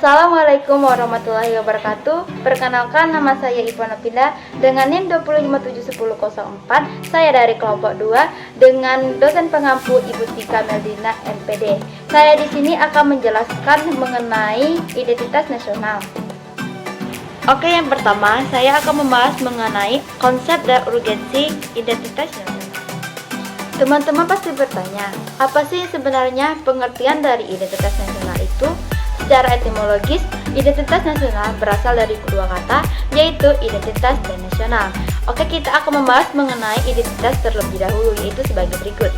Assalamualaikum warahmatullahi wabarakatuh. Perkenalkan, nama saya Ivana Pinda dengan NIM 2571004. Saya dari kelompok 2 dengan dosen pengampu Ibu Tika Meldina MPD. Saya di sini akan menjelaskan mengenai identitas nasional. Oke, yang pertama saya akan membahas mengenai konsep dan urgensi identitas nasional. Teman-teman pasti bertanya, apa sih sebenarnya pengertian dari identitas nasional itu? Secara etimologis, identitas nasional berasal dari kedua kata, yaitu identitas dan nasional. Oke, kita akan membahas mengenai identitas terlebih dahulu, yaitu sebagai berikut.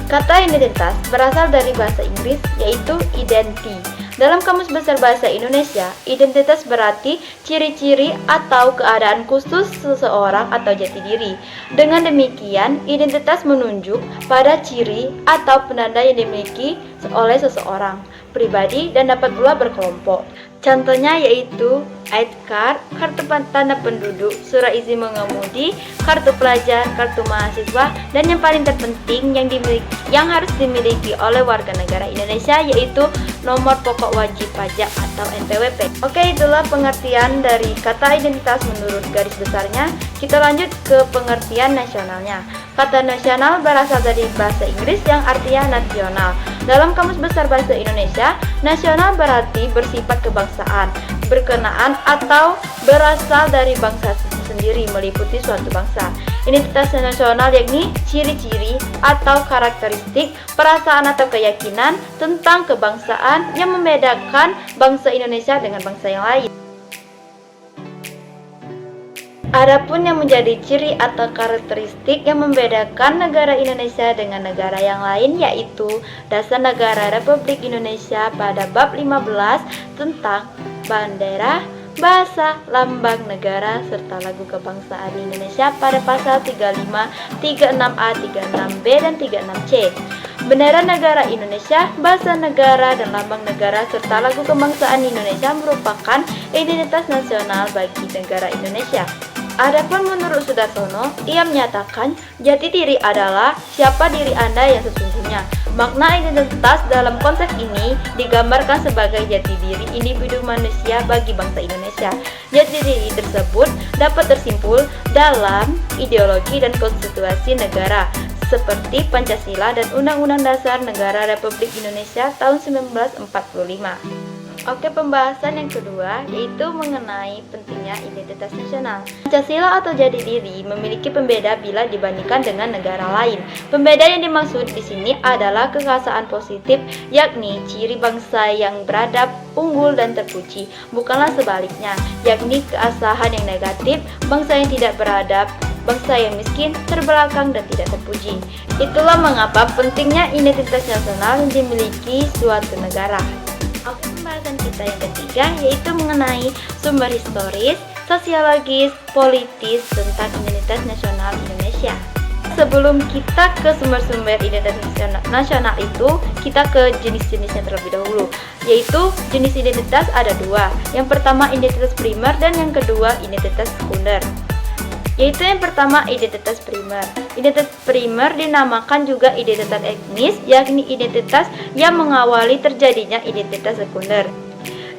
Kata identitas berasal dari bahasa Inggris, yaitu identity. Dalam Kamus Besar Bahasa Indonesia, identitas berarti ciri-ciri atau keadaan khusus seseorang atau jati diri. Dengan demikian, identitas menunjuk pada ciri atau penanda yang dimiliki oleh seseorang pribadi dan dapat pula berkelompok. Contohnya yaitu ID card, kartu tanda penduduk, surat izin mengemudi, kartu pelajar, kartu mahasiswa, dan yang paling terpenting yang harus dimiliki oleh warga negara Indonesia yaitu nomor pokok wajib pajak atau NPWP. Oke, itulah pengertian dari kata identitas menurut garis besarnya. Kita lanjut ke pengertian nasionalnya. Kata nasional berasal dari bahasa Inggris yang artinya nasional. Dalam Kamus Besar Bahasa Indonesia, nasional berarti bersifat kebangsaan, berkenaan atau berasal dari bangsa sendiri meliputi suatu bangsa. Identitas nasional yakni ciri-ciri atau karakteristik, perasaan atau keyakinan tentang kebangsaan yang membedakan bangsa Indonesia dengan bangsa yang lain. Adapun yang menjadi ciri atau karakteristik yang membedakan negara Indonesia dengan negara yang lain yaitu Dasar Negara Republik Indonesia pada bab 15 tentang bendera, bahasa, lambang negara, serta lagu kebangsaan Indonesia pada pasal 35, 36A, 36B, dan 36C. Bendera negara Indonesia, bahasa negara, dan lambang negara, serta lagu kebangsaan Indonesia merupakan identitas nasional bagi negara Indonesia. Adapun menurut Sudarsono, ia menyatakan jati diri adalah siapa diri Anda yang sesungguhnya. Makna identitas dalam konteks ini digambarkan sebagai jati diri individu manusia bagi bangsa Indonesia. Jati diri tersebut dapat tersimpul dalam ideologi dan konstitusi negara seperti Pancasila dan Undang-Undang Dasar Negara Republik Indonesia tahun 1945. Oke, pembahasan yang kedua yaitu mengenai pentingnya identitas nasional. Pancasila atau jati diri memiliki pembeda bila dibandingkan dengan negara lain. Pembeda yang dimaksud di sini adalah kekhasan positif, yakni ciri bangsa yang beradab, unggul, dan terpuji, bukanlah sebaliknya, yakni keasahan yang negatif, bangsa yang tidak beradab, bangsa yang miskin, terbelakang, dan tidak terpuji. Itulah mengapa pentingnya identitas nasional yang dimiliki suatu negara. Oke, pembahasan kita yang ketiga yaitu mengenai sumber historis, sosiologis, politis tentang identitas nasional Indonesia. Sebelum kita ke sumber-sumber identitas nasional itu, kita ke jenis-jenisnya terlebih dahulu. Yaitu jenis identitas ada dua. Yang pertama identitas primer dan yang kedua identitas sekunder. Yaitu yang pertama identitas primer. Identitas primer dinamakan juga identitas etnis, yakni identitas yang mengawali terjadinya identitas sekunder.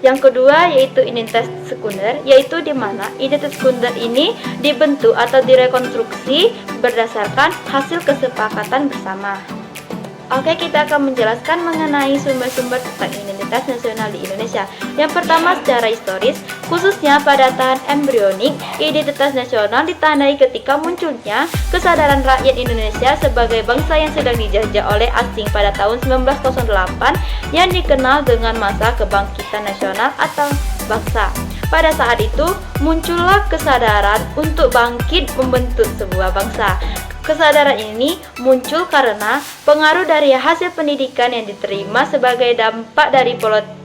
Yang kedua yaitu identitas sekunder, yaitu di mana identitas sekunder ini dibentuk atau direkonstruksi berdasarkan hasil kesepakatan bersama. Oke, kita akan menjelaskan mengenai sumber-sumber tentang identitas nasional di Indonesia. Yang pertama secara historis, khususnya pada tahap embrionik, identitas nasional ditandai ketika munculnya kesadaran rakyat Indonesia sebagai bangsa yang sedang dijajah oleh asing pada tahun 1908 yang dikenal dengan masa kebangkitan nasional atau bangsa. Pada saat itu, muncullah kesadaran untuk bangkit membentuk sebuah bangsa. Kesadaran ini muncul karena pengaruh dari hasil pendidikan yang diterima sebagai dampak dari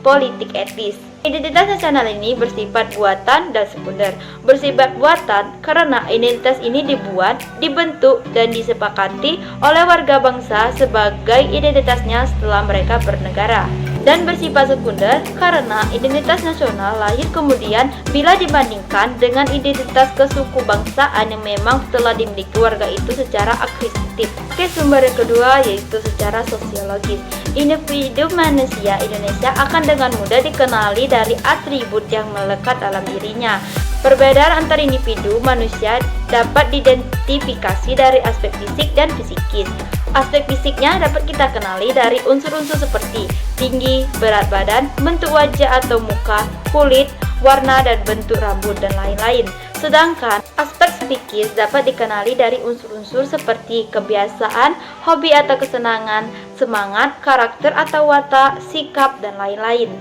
politik etis. Identitas nasional ini bersifat buatan dan sekunder. Bersifat buatan karena identitas ini dibuat, dibentuk, dan disepakati oleh warga bangsa sebagai identitasnya setelah mereka bernegara. dan bersifat sekunder karena identitas nasional lahir kemudian bila dibandingkan dengan identitas kesukubangsaan yang memang telah dimiliki warga itu secara akuistif. Oke, sumber yang kedua yaitu secara sosiologis. Individu manusia Indonesia akan dengan mudah dikenali dari atribut yang melekat dalam dirinya. Perbedaan antar individu manusia dapat diidentifikasi dari aspek fisik dan psikis. Aspek fisiknya dapat kita kenali dari unsur-unsur seperti tinggi, berat badan, bentuk wajah atau muka, kulit, warna dan bentuk rambut, dan lain-lain. Sedangkan aspek psikis dapat dikenali dari unsur-unsur seperti kebiasaan, hobi atau kesenangan, semangat, karakter atau watak, sikap, dan lain-lain.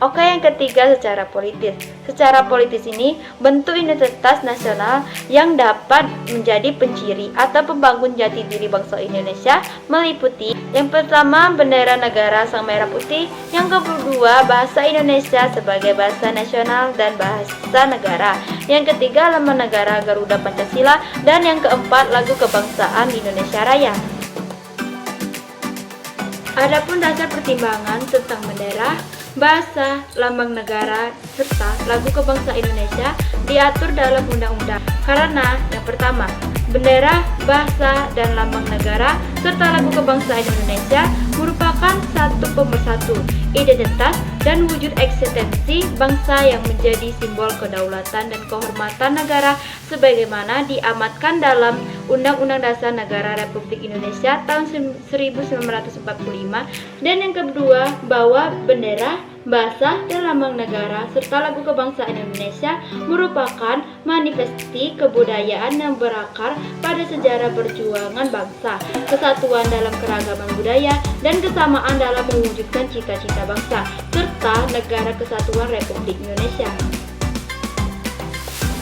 Oke, yang ketiga secara politis. Secara politis ini bentuk identitas nasional yang dapat menjadi penciri atau pembangun jati diri bangsa Indonesia meliputi yang pertama bendera negara sang merah putih, yang kedua bahasa Indonesia sebagai bahasa nasional dan bahasa negara, yang ketiga lambang negara Garuda Pancasila, dan yang keempat lagu kebangsaan Indonesia Raya. Adapun dasar pertimbangan tentang bendera, bahasa, lambang negara, serta lagu kebangsaan Indonesia diatur dalam undang-undang. Karena yang pertama, bendera, bahasa, dan lambang negara serta lagu kebangsaan Indonesia merupakan satu pemersatu identitas dan wujud eksistensi bangsa yang menjadi simbol kedaulatan dan kehormatan negara sebagaimana diamatkan dalam Undang-Undang Dasar Negara Republik Indonesia tahun 1945. Dan yang kedua, bahwa bendera, bahasa, dan lambang negara serta lagu kebangsaan Indonesia merupakan manifestasi kebudayaan yang berakar pada sejarah perjuangan bangsa, kesatuan dalam keragaman budaya, dan kesamaan dalam mewujudkan cita-cita bangsa, serta negara kesatuan Republik Indonesia.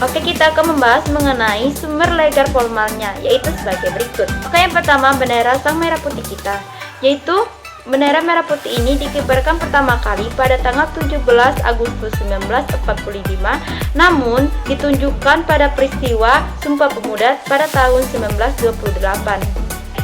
Oke, kita akan membahas mengenai sumber legal formalnya, yaitu sebagai berikut. Oke, yang pertama bendera sang merah putih kita, yaitu bendera merah putih ini dikibarkan pertama kali pada tanggal 17 Agustus 1945, namun ditunjukkan pada peristiwa Sumpah Pemuda pada tahun 1928.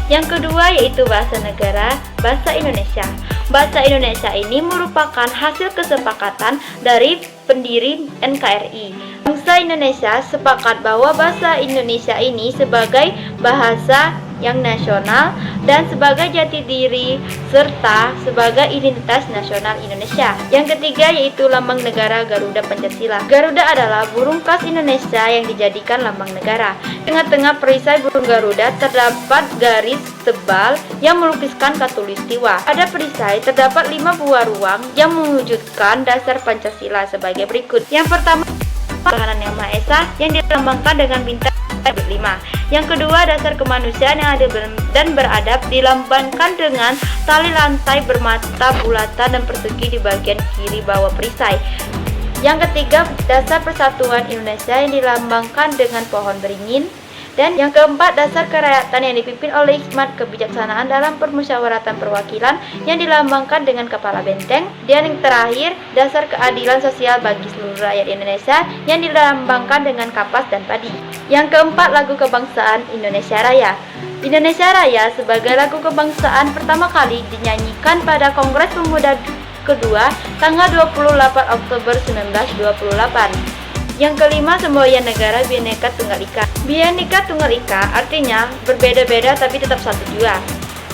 Yang kedua yaitu bahasa negara, bahasa Indonesia. Bahasa Indonesia ini merupakan hasil kesepakatan dari pendiri NKRI. Bangsa Indonesia sepakat bahwa bahasa Indonesia ini sebagai bahasa yang nasional dan sebagai jati diri serta sebagai identitas nasional Indonesia. Yang ketiga yaitu lambang negara Garuda Pancasila. Garuda adalah burung khas Indonesia yang dijadikan lambang negara. Tengah-tengah perisai burung Garuda terdapat garis tebal yang melukiskan khatulistiwa. Pada perisai terdapat 5 buah ruang yang mewujudkan dasar Pancasila sebagai berikut. Yang pertama, Tuhan Yang Maha Esa yang dilambangkan dengan bintang 5. Yang kedua, dasar kemanusiaan yang adil dan beradab dilambangkan dengan tali lantai bermata bulatan dan persegi di bagian kiri bawah perisai. Yang ketiga, dasar persatuan Indonesia yang dilambangkan dengan pohon beringin. Dan yang keempat, dasar kerakyatan yang dipimpin oleh hikmat kebijaksanaan dalam permusyawaratan perwakilan yang dilambangkan dengan kepala benteng. Dan yang terakhir, dasar keadilan sosial bagi seluruh rakyat Indonesia yang dilambangkan dengan kapas dan padi. Yang keempat, lagu kebangsaan Indonesia Raya. Indonesia Raya sebagai lagu kebangsaan pertama kali dinyanyikan pada Kongres Pemuda kedua tanggal 28 Oktober 1928. Yang kelima, semboyan negara Bhinneka Tunggal Ika. Bhinneka Tunggal Ika artinya berbeda-beda tapi tetap satu jua.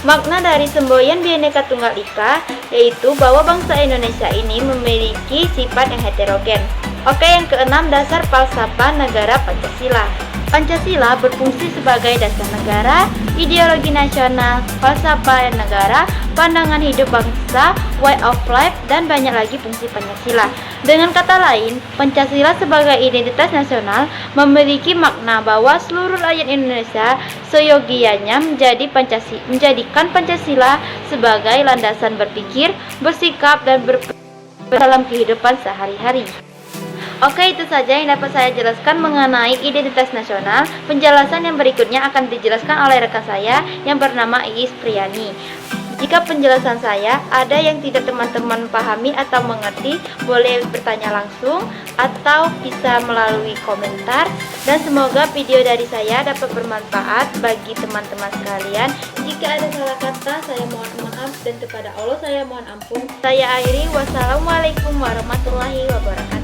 Makna dari semboyan Bhinneka Tunggal Ika yaitu bahwa bangsa Indonesia ini memiliki sifat yang heterogen. Oke, yang keenam, dasar falsafah negara Pancasila. Pancasila berfungsi sebagai dasar negara, ideologi nasional, falsafah negara, pandangan hidup bangsa, way of life, dan banyak lagi fungsi Pancasila. Dengan kata lain, Pancasila sebagai identitas nasional memiliki makna bahwa seluruh rakyat Indonesia seyogianya menjadikan Pancasila sebagai landasan berpikir, bersikap, dan dalam kehidupan sehari-hari. Oke, itu saja yang dapat saya jelaskan mengenai identitas nasional. Penjelasan yang berikutnya akan dijelaskan oleh rekan saya yang bernama Iis Priyani. Jika penjelasan saya ada yang tidak teman-teman pahami atau mengerti, boleh bertanya langsung atau bisa melalui komentar. Dan semoga video dari saya dapat bermanfaat bagi teman-teman sekalian. Jika ada salah kata, saya mohon maaf, dan kepada Allah saya mohon ampun. Saya akhiri, wassalamualaikum warahmatullahi wabarakatuh.